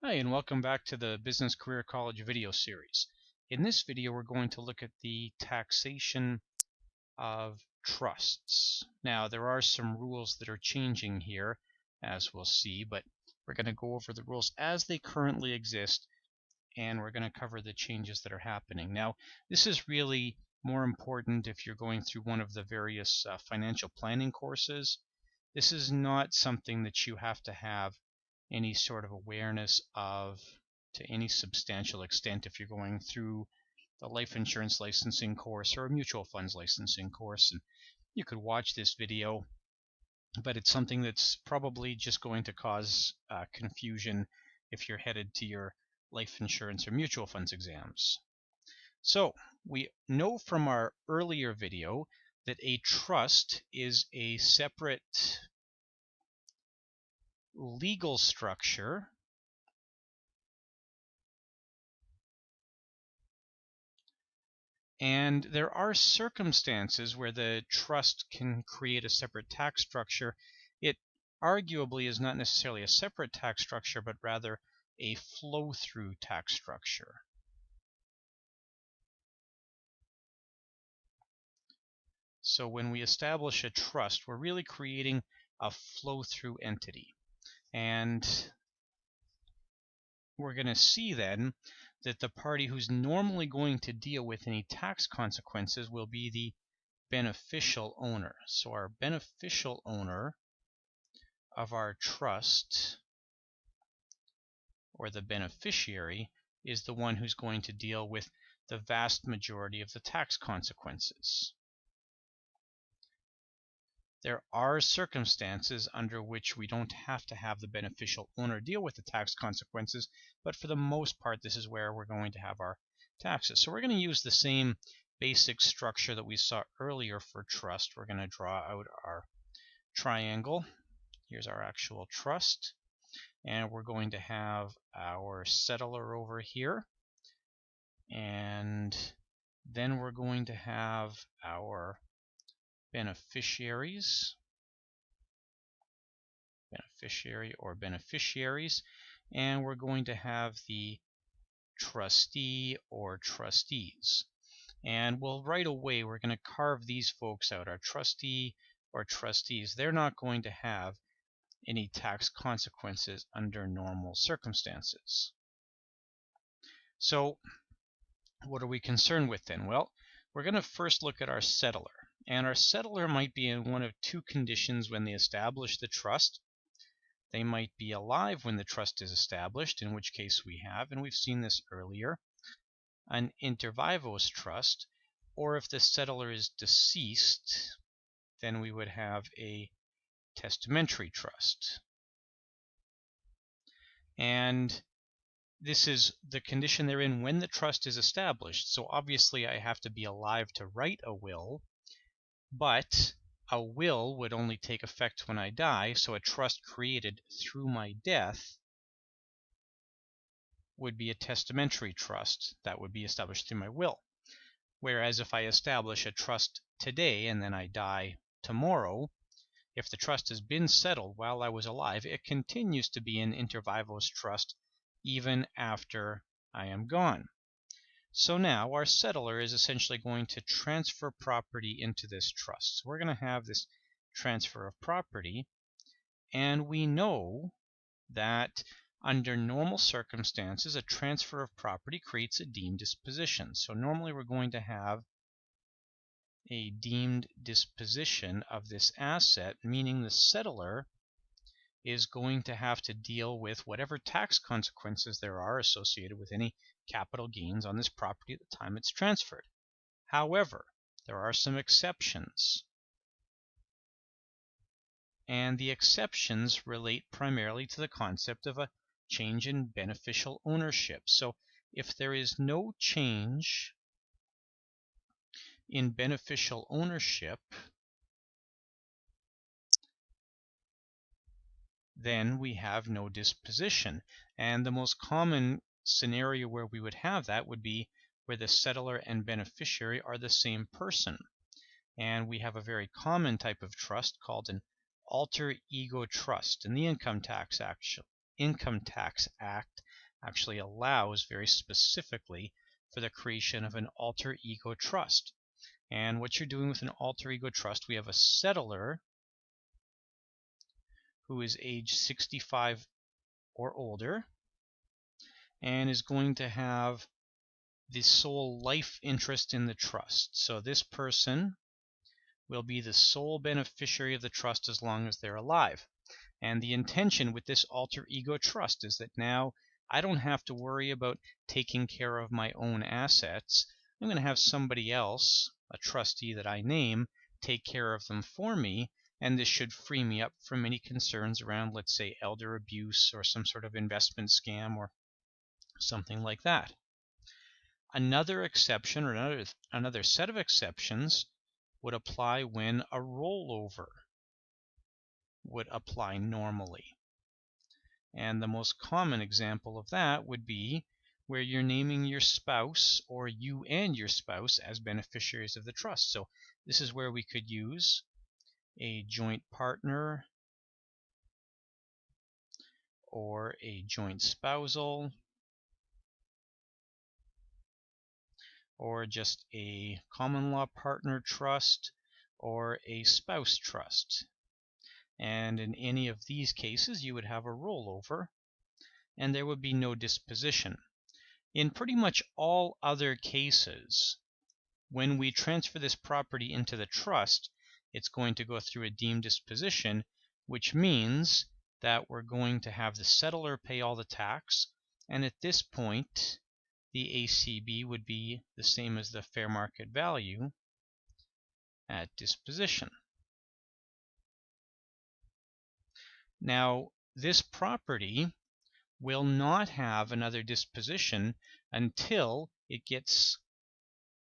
Hi, and welcome back to the Business Career College video series. In this video, we're going to look at the taxation of trusts. Now, there are some rules that are changing here, as we'll see, but we're going to go over the rules as they currently exist, and we're going to cover the changes that are happening. Now, this is really more important if you're going through one of the various financial planning courses. This is not something that you have to have any sort of awareness of to any substantial extent if you're going through the life insurance licensing course or a mutual funds licensing course. And you could watch this video, but it's something that's probably just going to cause confusion if you're headed to your life insurance or mutual funds exams. So we know from our earlier video that a trust is a separate legal structure and there are circumstances where the trust can create a separate tax structure. It arguably is not necessarily a separate tax structure, but rather a flow-through tax structure. So when we establish a trust, we're really creating a flow-through entity. And we're going to see then that the party who's normally going to deal with any tax consequences will be the beneficial owner. So our beneficial owner of our trust, or the beneficiary, is the one who's going to deal with the vast majority of the tax consequences. There are circumstances under which we don't have to have the beneficial owner deal with the tax consequences, but for the most part, this is where we're going to have our taxes. So we're going to use the same basic structure that we saw earlier for trust. We're going to draw out our triangle. Here's our actual trust. And we're going to have our settlor over here. And then we're going to have our beneficiaries, beneficiary or beneficiaries, and we're going to have the trustee or trustees. And we'll right away, we're going to carve these folks out. Our trustee or trustees, they're not going to have any tax consequences under normal circumstances. So what are we concerned with then? Well, we're going to first look at our settlor. And our settlor might be in one of two conditions when they establish the trust. They might be alive when the trust is established, in which case we have, and we've seen this earlier, an inter vivos trust, or if the settlor is deceased, then we would have a testamentary trust. And this is the condition they're in when the trust is established. So obviously I have to be alive to write a will, but a will would only take effect when I die, so a trust created through my death would be a testamentary trust that would be established through my will. Whereas if I establish a trust today and then I die tomorrow, if the trust has been settled while I was alive, it continues to be an inter vivos trust even after I am gone. So now our settlor is essentially going to transfer property into this trust. So we're going to have this transfer of property, and we know that under normal circumstances, a transfer of property creates a deemed disposition. So normally we're going to have a deemed disposition of this asset, meaning the settlor is going to have to deal with whatever tax consequences there are associated with any capital gains on this property at the time it's transferred. However, there are some exceptions. And the exceptions relate primarily to the concept of a change in beneficial ownership. So if there is no change in beneficial ownership, then we have no disposition. And the most common scenario where we would have that would be where the settlor and beneficiary are the same person. And we have a very common type of trust called an alter ego trust in the income tax Income Tax Act actually allows very specifically for the creation of an alter ego trust. And what you're doing with an alter ego trust, we have a settlor who is age 65 or older and is going to have the sole life interest in the trust. So this person will be the sole beneficiary of the trust as long as they're alive. And the intention with this alter ego trust is that now I don't have to worry about taking care of my own assets. I'm going to have somebody else, a trustee that I name, take care of them for me, and this should free me up from any concerns around, let's say, elder abuse or some sort of investment scam or something like that. Another exception, or another set of exceptions, would apply when a rollover would apply normally. And the most common example of that would be where you're naming your spouse or you and your spouse as beneficiaries of the trust. So this is where we could use a joint partner or a joint spousal or just a common law partner trust or a spouse trust. And in any of these cases, you would have a rollover and there would be no disposition. In pretty much all other cases, when we transfer this property into the trust, it's going to go through a deemed disposition, which means that we're going to have the settlor pay all the tax, and at this point, the ACB would be the same as the fair market value at disposition. Now, this property will not have another disposition until it gets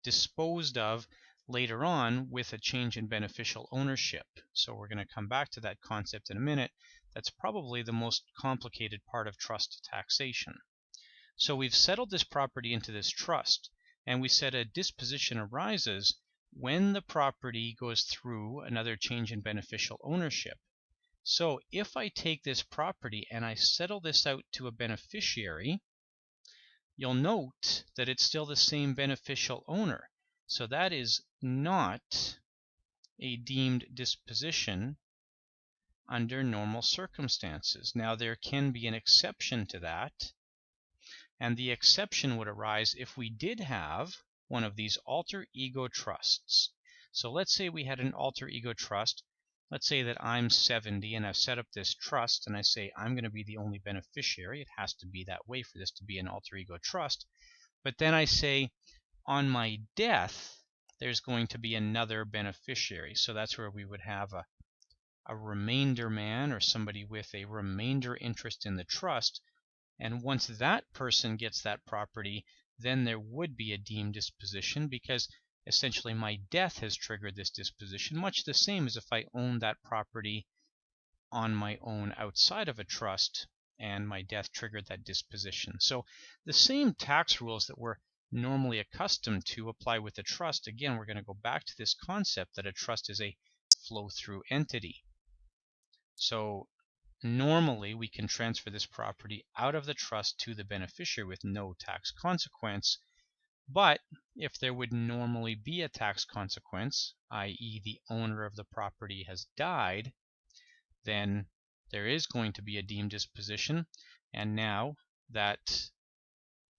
disposed of later on with a change in beneficial ownership. So we're going to come back to that concept in a minute. That's probably the most complicated part of trust taxation. So we've settled this property into this trust, and we said a disposition arises when the property goes through another change in beneficial ownership. So if I take this property and I settle this out to a beneficiary, you'll note that it's still the same beneficial owner. So that is not a deemed disposition under normal circumstances. Now there can be an exception to that, and the exception would arise if we did have one of these alter ego trusts. So let's say we had an alter ego trust. Let's say that I'm 70 and I've set up this trust and I say I'm going to be the only beneficiary. It has to be that way for this to be an alter ego trust. But then I say on my death there's going to be another beneficiary. So that's where we would have a remainder man or somebody with a remainder interest in the trust. And once that person gets that property, then there would be a deemed disposition because essentially my death has triggered this disposition, much the same as if I owned that property on my own outside of a trust and my death triggered that disposition. So the same tax rules that we're normally accustomed to apply with a trust. Again, we're going to go back to this concept that a trust is a flow-through entity. So normally we can transfer this property out of the trust to the beneficiary with no tax consequence. But if there would normally be a tax consequence, i.e. the owner of the property has died, then there is going to be a deemed disposition, and now that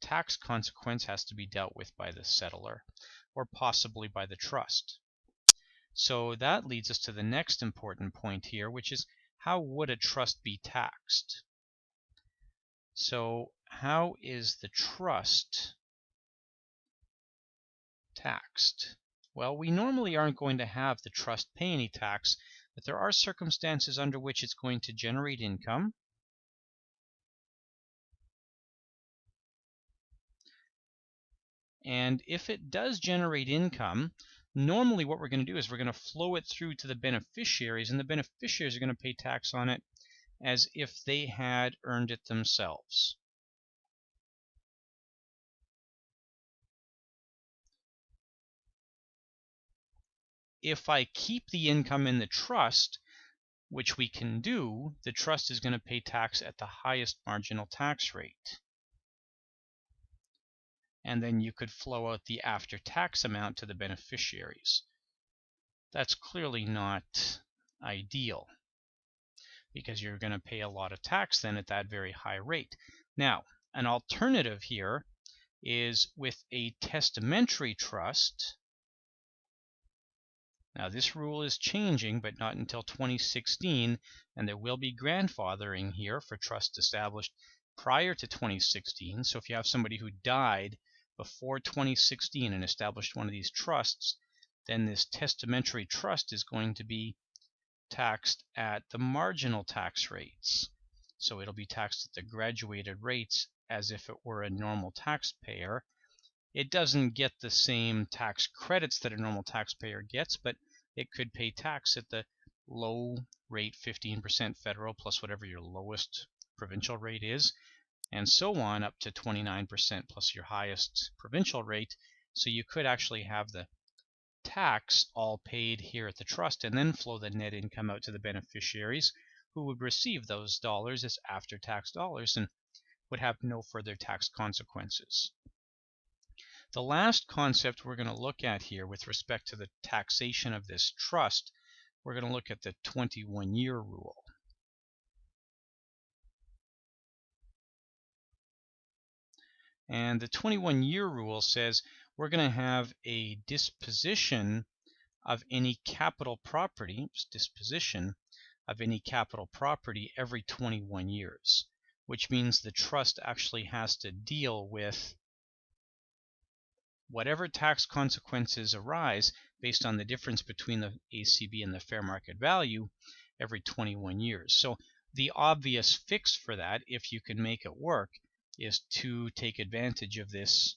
tax consequence has to be dealt with by the settlor or possibly by the trust. So that leads us to the next important point here, which is how would a trust be taxed? So how is the trust taxed? Well, we normally aren't going to have the trust pay any tax, but there are circumstances under which it's going to generate income. And if it does generate income, normally what we're going to do is we're going to flow it through to the beneficiaries, and the beneficiaries are going to pay tax on it as if they had earned it themselves. If I keep the income in the trust, which we can do, the trust is going to pay tax at the highest marginal tax rate. And then you could flow out the after-tax amount to the beneficiaries. That's clearly not ideal, because you're going to pay a lot of tax then at that very high rate. Now, an alternative here is with a testamentary trust. Now, this rule is changing, but not until 2016, and there will be grandfathering here for trusts established prior to 2016. So if you have somebody who died before 2016 and established one of these trusts, then this testamentary trust is going to be taxed at the marginal tax rates. So it'll be taxed at the graduated rates as if it were a normal taxpayer. It doesn't get the same tax credits that a normal taxpayer gets, but it could pay tax at the low rate, 15% federal plus whatever your lowest provincial rate is, and so on up to 29% plus your highest provincial rate. So you could actually have the tax all paid here at the trust and then flow the net income out to the beneficiaries, who would receive those dollars as after-tax dollars and would have no further tax consequences. The last concept we're going to look at here with respect to the taxation of this trust, we're going to look at the 21-year rule. And the 21-year rule says we're going to have a disposition of any capital property, every 21 years, which means the trust actually has to deal with whatever tax consequences arise based on the difference between the ACB and the fair market value every 21 years. So the obvious fix for that, if you can make it work, is to take advantage of this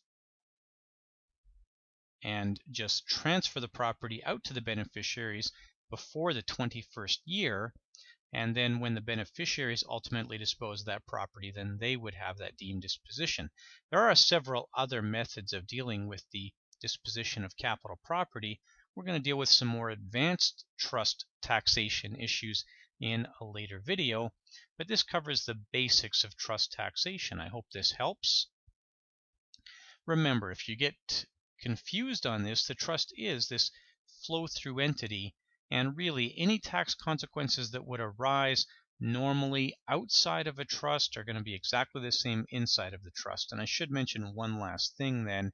and just transfer the property out to the beneficiaries before the 21st year, and then when the beneficiaries ultimately dispose of that property, then they would have that deemed disposition. There are several other methods of dealing with the disposition of capital property. We're going to deal with some more advanced trust taxation issues in a later video, but this covers the basics of trust taxation. I hope this helps. Remember, if you get confused on this, the trust is this flow-through entity, and really any tax consequences that would arise normally outside of a trust are going to be exactly the same inside of the trust. And I should mention one last thing then,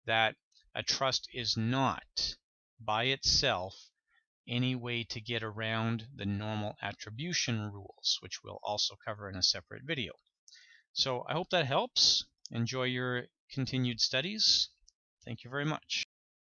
that a trust is not by itself any way to get around the normal attribution rules, which we'll also cover in a separate video. So I hope that helps. Enjoy your continued studies. Thank you very much.